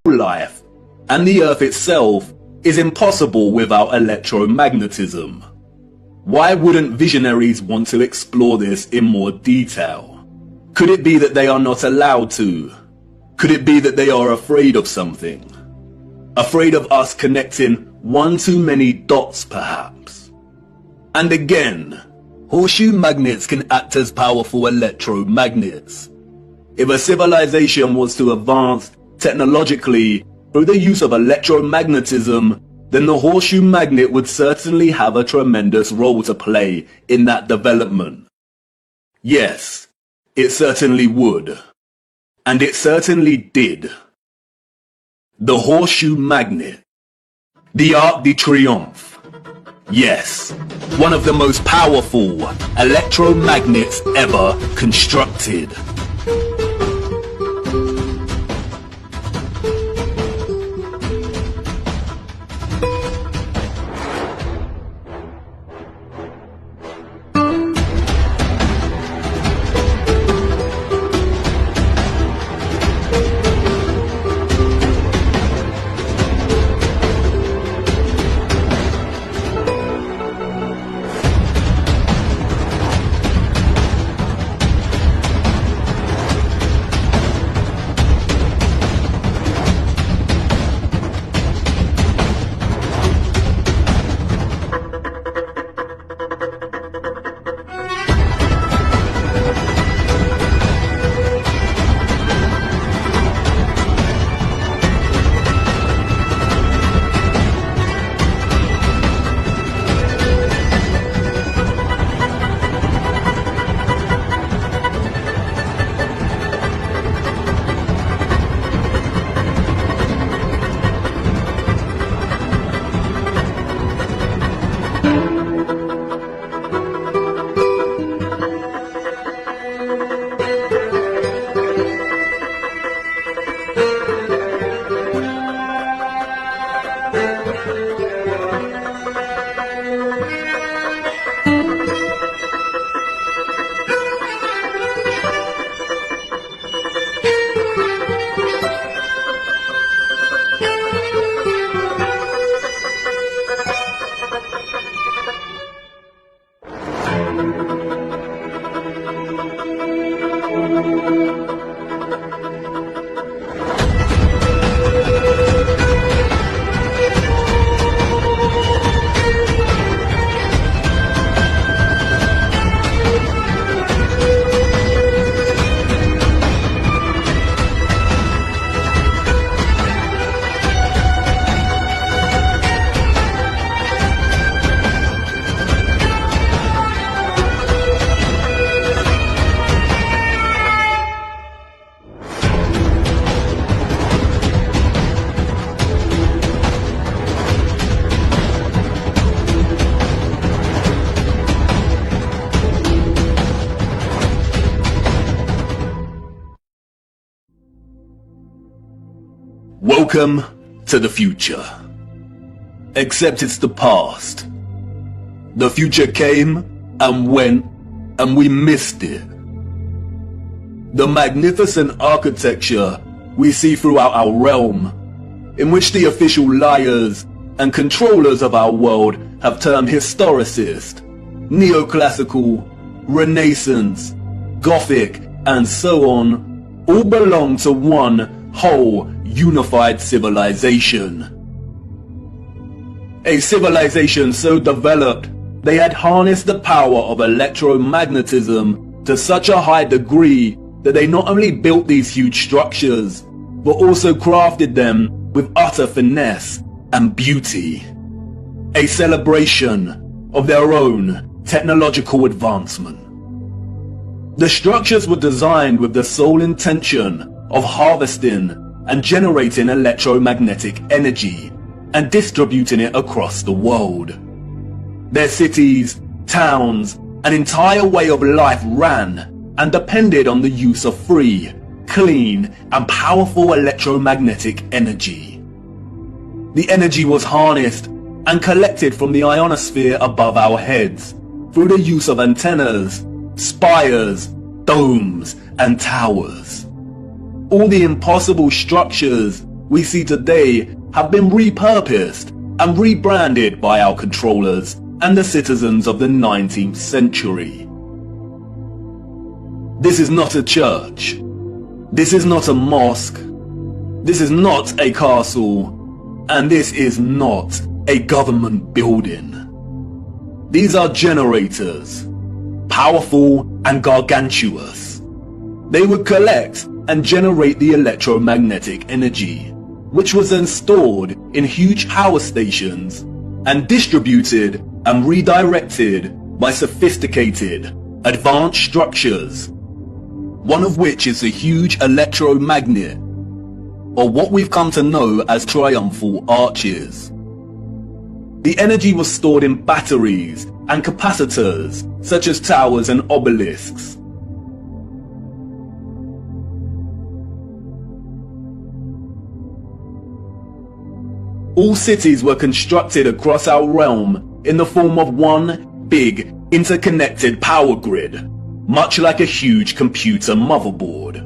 Life and the Earth itself is impossible without electromagnetism. Why wouldn't visionaries want to explore this in more detail? Could it be that they are not allowed to? Could it be that they are afraid of something? Afraid of us connecting one too many dots, perhaps? And again, horseshoe magnets can act as powerful electromagnets. If a civilization was to advance technologically through the use of electromagnetism, then the horseshoe magnet would certainly have a tremendous role to play in that development. Yes, it certainly would. And it certainly did. The horseshoe magnet. The Arc de Triomphe. Yes, one of the most powerful electromagnets ever constructed. Welcome to the future. Except it's the past. The future came and went, and we missed it. The magnificent architecture we see throughout our realm, in which the official liars and controllers of our world have termed historicist, neoclassical, renaissance, gothic, and so on, all belong to one whole unified civilization. A civilization so developed they had harnessed the power of electromagnetism to such a high degree that they not only built these huge structures, but also crafted them with utter finesse and beauty. A celebration of their own technological advancement. The structures were designed with the sole intention of harvesting and generating electromagnetic energy and distributing it across the world. Their cities, towns, an entire way of life ran and depended on the use of free, clean, and powerful electromagnetic energy. The energy was harnessed and collected from the ionosphere above our heads through the use of antennas, spires, domes, and towers. all the impossible structures we see today have been repurposed and rebranded by our controllers and the citizens of the 19th century. This is not a church. This is not a mosque. This is not a castle. And this is not a government building. These are generators, powerful and gargantuous. They would collect and generate the electromagnetic energy, which was then stored in huge power stations and distributed and redirected by sophisticated, advanced structures, one of which is a huge electromagnet, or what we've come to know as triumphal arches. The energy was stored in batteries and capacitors, such as towers and obelisks. All cities were constructed across our realm in the form of one big, interconnected power grid, much like a huge computer motherboard.